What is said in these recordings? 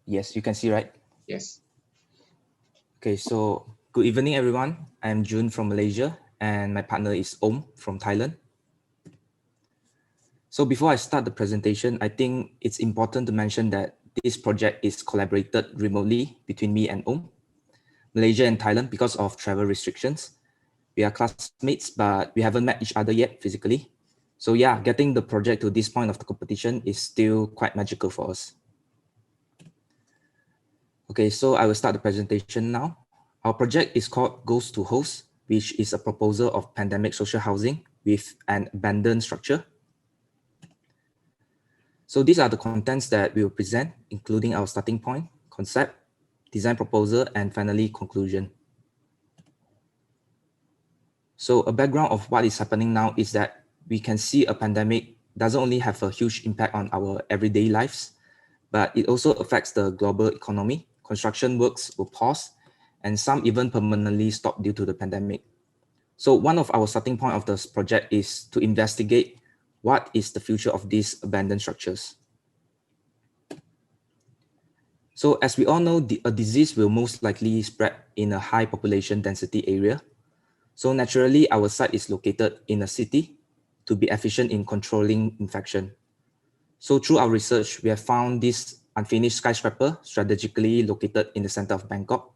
Yes, you can see, right? Yes. Okay, so good evening, everyone. I'm Jun from Malaysia, and my partner is Om from Thailand. So before I start the presentation, I think it's important to mention that this project is collaborated remotely between me and Om, Malaysia and Thailand because of travel restrictions. We are classmates, but we haven't met each other yet physically. So yeah, getting the project to this point of the competition is still quite magical for us. Okay, so I will start the presentation now. Our project is called Ghost to Host, which is a proposal of pandemic social housing with an abandoned structure. So these are the contents that we will present, including our starting point, concept, design proposal, and finally conclusion. So a background of what is happening now is that we can see a pandemic doesn't only have a huge impact on our everyday lives, but it also affects the global economy. Construction works will pause, and some even permanently stop due to the pandemic. So one of our starting point of this project is to investigate what is the future of these abandoned structures. So as we all know, a disease will most likely spread in a high population density area. So naturally, our site is located in a city to be efficient in controlling infection. So through our research, we have found this unfinished skyscraper strategically located in the center of Bangkok,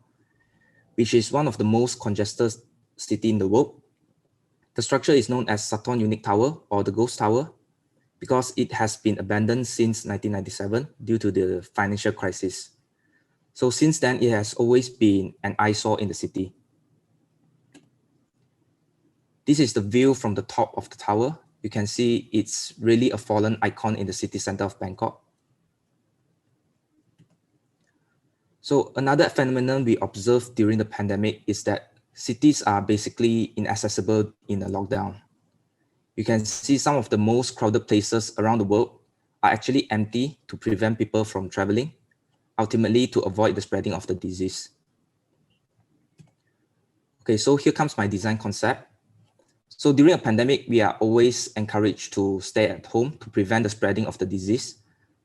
which is one of the most congested cities in the world. The structure is known as Sathorn Unique Tower or the Ghost Tower because it has been abandoned since 1997 due to the financial crisis. So since then, it has always been an eyesore in the city. This is the view from the top of the tower. You can see it's really a fallen icon in the city center of Bangkok. So another phenomenon we observed during the pandemic is that cities are basically inaccessible in a lockdown. You can see some of the most crowded places around the world are actually empty to prevent people from traveling, ultimately to avoid the spreading of the disease. Okay, so here comes my design concept. So during a pandemic, we are always encouraged to stay at home to prevent the spreading of the disease.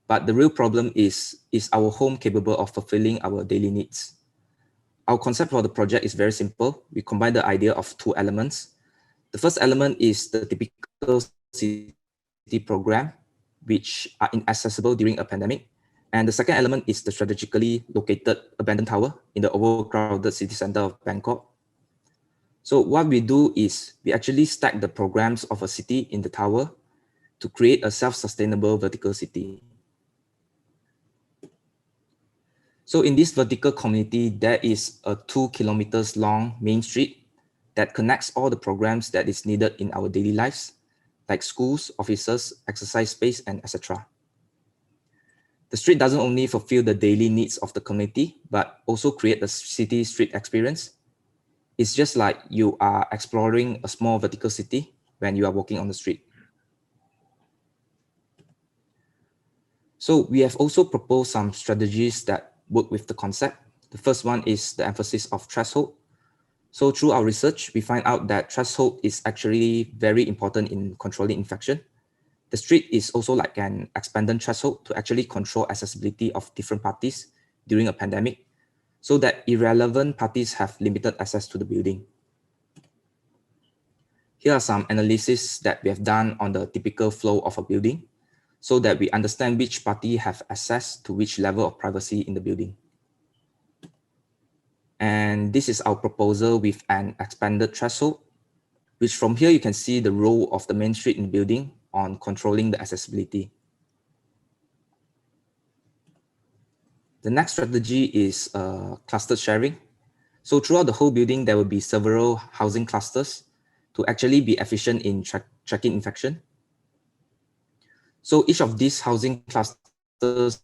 But the real problem is our home capable of fulfilling our daily needs? Our concept for the project is very simple. We combine the idea of two elements. The first element is the typical city program, which are inaccessible during a pandemic. And the second element is the strategically located abandoned tower in the overcrowded city center of Bangkok. So what we do is we actually stack the programs of a city in the tower to create a self-sustainable vertical city. So in this vertical community, there is a 2 kilometers long main street that connects all the programs that is needed in our daily lives, like schools, offices, exercise space, and etc. The street doesn't only fulfill the daily needs of the community, but also create a city street experience. It's just like you are exploring a small vertical city when you are walking on the street. So we have also proposed some strategies that work with the concept. The first one is the emphasis of threshold. So through our research, we find out that threshold is actually very important in controlling infection. The street is also like an expanded threshold to actually control accessibility of different parties during a pandemic, so that irrelevant parties have limited access to the building. Here are some analyses that we have done on the typical flow of a building, so that we understand which party have access to which level of privacy in the building. And this is our proposal with an expanded threshold, which from here you can see the role of the main street in the building on controlling the accessibility. The next strategy is cluster sharing. So throughout the whole building, there will be several housing clusters to actually be efficient in tracking infection. So each of these housing clusters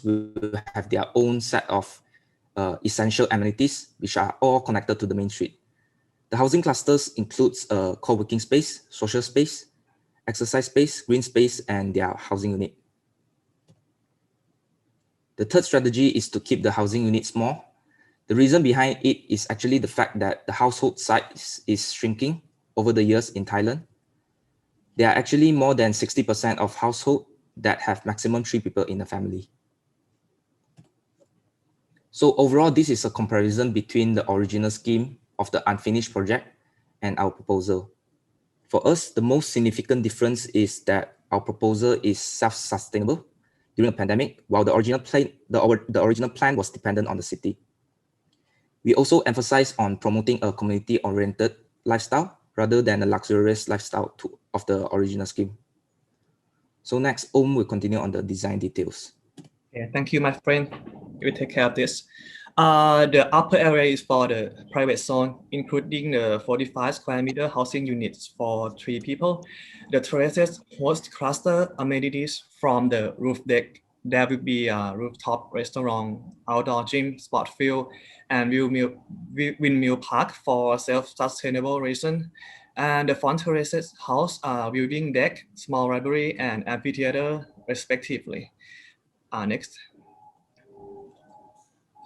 will have their own set of essential amenities, which are all connected to the main street. The housing clusters includes a co-working space, social space, exercise space, green space, and their housing unit. The third strategy is to keep the housing unit small. The reason behind it is actually the fact that the household size is shrinking over the years in Thailand. There are actually more than 60% of households that have maximum 3 people in a family. So overall, this is a comparison between the original scheme of the unfinished project and our proposal. For us, the most significant difference is that our proposal is self-sustainable during the pandemic, while the original plan was dependent on the city. We also emphasize on promoting a community-oriented lifestyle rather than a luxurious lifestyle of the original scheme. So next, will continue on the design details. Yeah, thank you, my friend. You will take care of this. The upper area is for the private zone, including the 45 square meter housing units for 3 people. The terraces host cluster amenities from the roof deck. There will be a rooftop restaurant, outdoor gym, sport field, and windmill park for self-sustainable reason. And the front terraces house a building deck, small library, and amphitheater, respectively. Next.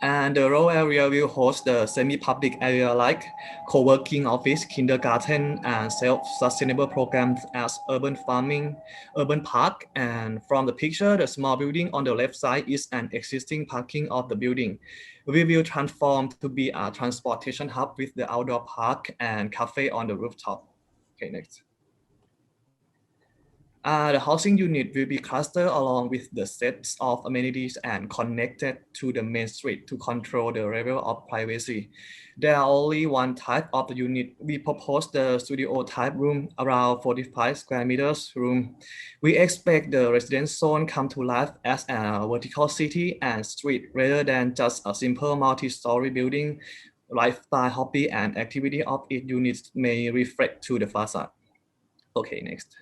And the row area will host the semi-public area like co-working office, kindergarten, and self-sustainable programs as urban farming, urban park. And from the picture, the small building on the left side is an existing parking of the building. We will transform to be a transportation hub with the outdoor park and cafe on the rooftop. Okay, next. The housing unit will be clustered along with the sets of amenities and connected to the main street to control the level of privacy. There are only one type of the unit. We propose the studio type room, around 45 square meters room. We expect the residence zone come to life as a vertical city and street rather than just a simple multi-story building. Lifestyle, hobby, and activity of each unit may reflect to the facade. Okay, next.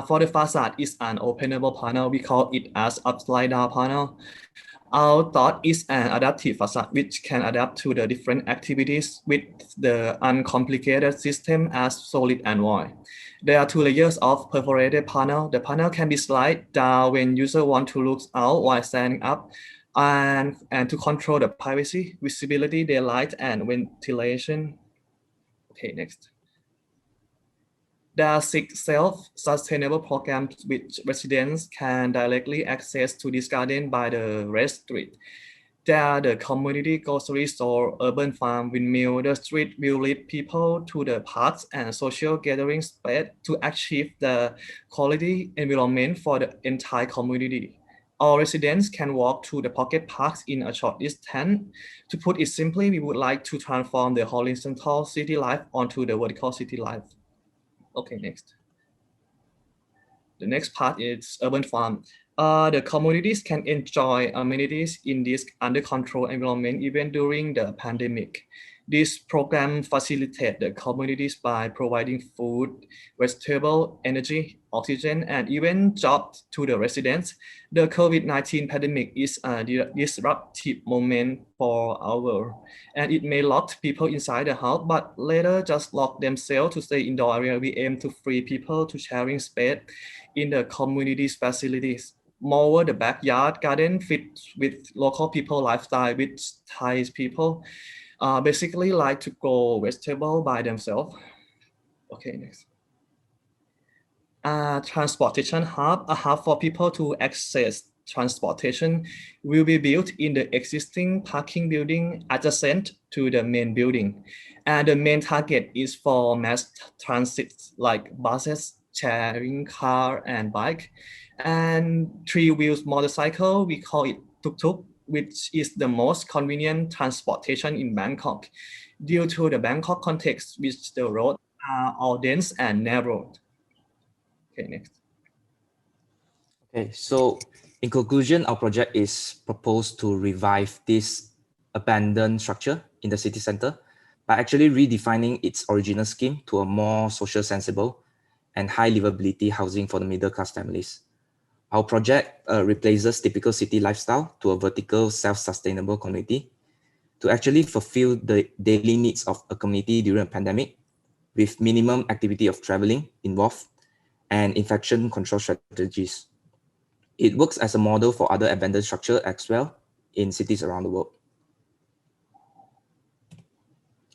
For the facade is an openable panel. We call it as upside down panel. Our thought is an adaptive facade which can adapt to the different activities with the uncomplicated system as solid and void. There are 2 layers of perforated panel. The panel can be slid down when user want to look out while standing up and to control the privacy, visibility, daylight, and ventilation. Okay, next. There are 6 self-sustainable programs which residents can directly access to this garden by the red street. There are the community grocery store, urban farm, windmill. The street will lead people to the parks and social gathering space to achieve the quality environment for the entire community. All residents can walk to the pocket parks in a short distance. To put it simply, we would like to transform the horizontal city life onto the vertical city life. Okay, next. The next part is urban farm. The communities can enjoy amenities in this under control environment even during the pandemic. This program facilitates the communities by providing food, vegetable, energy, oxygen, and even jobs to the residents. The COVID-19 pandemic is a disruptive moment for our world, and it may lock people inside the house, but later just lock themselves to stay indoor area. We aim to free people to sharing space in the community's facilities. Moreover, the backyard garden fits with local people lifestyle, which Thai people basically like to grow vegetable by themselves. Okay, next. Transportation hub, a hub for people to access transportation will be built in the existing parking building adjacent to the main building. And the main target is for mass transit like buses, sharing car and bike. And 3-wheels motorcycle, we call it tuk-tuk, which is the most convenient transportation in Bangkok. Due to the Bangkok context, which the roads are all dense and narrow. Okay, next. Okay, so in conclusion, our project is proposed to revive this abandoned structure in the city center by actually redefining its original scheme to a more social sensible and high livability housing for the middle class families. Our project replaces typical city lifestyle to a vertical self-sustainable community to actually fulfill the daily needs of a community during a pandemic with minimum activity of traveling involved and infection control strategies. It works as a model for other abandoned structures as well in cities around the world.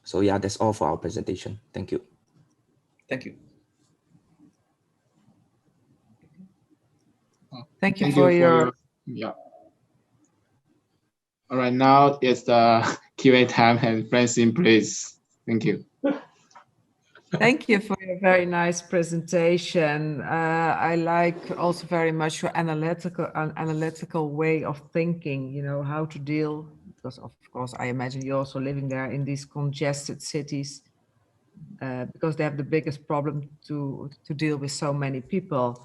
So yeah, that's all for our presentation. Thank you. Thank you. Thank you for your yeah. All right, now it's the Q&A time, and Francine, please. Thank you. Thank you for your very nice presentation. I like also very much your analytical way of thinking, you know, how to deal, because of course, I imagine you're also living there in these congested cities, because they have the biggest problem to deal with so many people,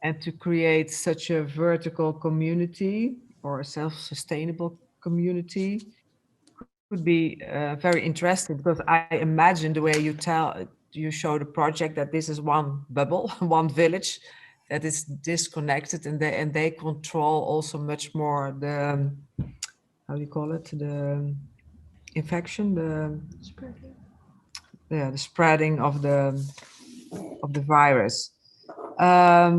and to create such a vertical community or a self-sustainable community could be very interesting, because I imagine the way you show the project that this is one bubble, one village that is disconnected, and they control also much more the, how do you call it, the infection, the spreading of the virus. I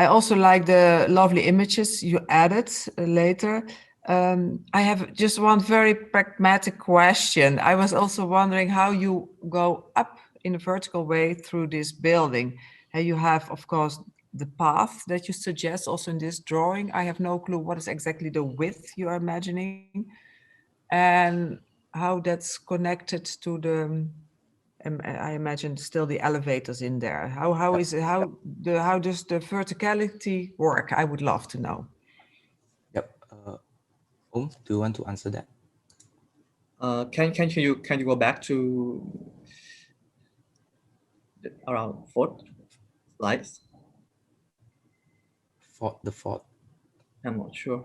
also like the lovely images you added later. I have just one very pragmatic question. I was also wondering how you go up in a vertical way through this building. And you have, of course, the path that you suggest also in this drawing. I have no clue what is exactly the width you are imagining and how that's connected to the, I imagine still the elevators in there. How does the verticality work? I would love to know. Yep. Do you want to answer that? Can you go back to around fourth slides? The fourth. I'm not sure.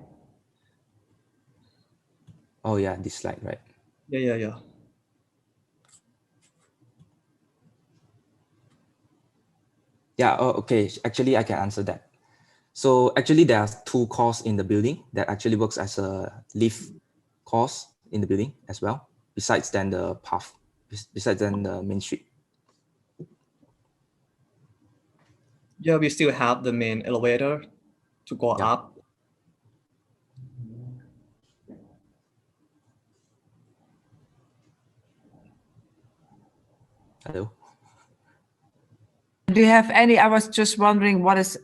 Oh yeah, this slide, right? Yeah. Yeah, oh, okay. Actually, I can answer that. So actually, there are two cores in the building that actually works as a lift cores in the building as well, besides then the path, besides then the main street. Yeah, we still have the main elevator to go up. Hello. Do you have any, I was just wondering what is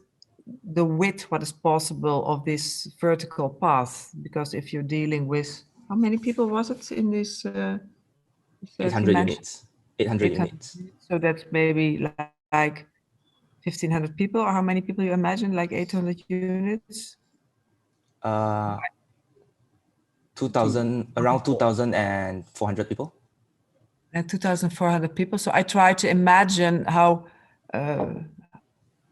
the width, what is possible of this vertical path? Because if you're dealing with, how many people was it in this? 800 units. 800 units. So that's maybe like 1,500 people, or how many people you imagine, like 800 units? 2,000, around 2,400 people. And 2,400 people. So I try to imagine how,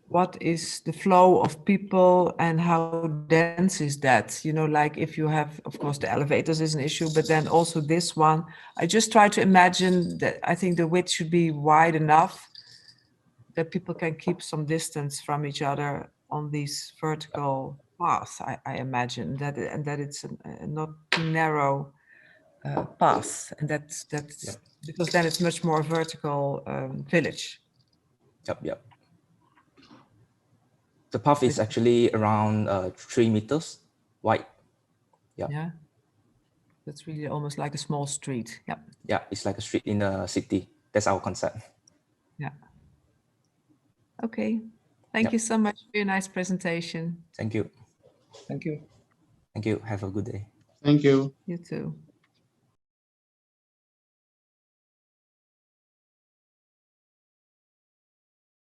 what is the flow of people and how dense is that? You know, like if you have, of course, the elevators is an issue, but then also this one, I just try to imagine that I think the width should be wide enough that people can keep some distance from each other on these vertical paths. I imagine that, and that it's a not too narrow path, and that's because then it's much more vertical village. Yep. The path is actually around 3 meters wide. Yeah. That's really almost like a small street. Yeah, it's like a street in a city. That's our concept. Yeah. Okay. Thank you so much for your nice presentation. Thank you. Thank you. Thank you. Have a good day. Thank you. You too.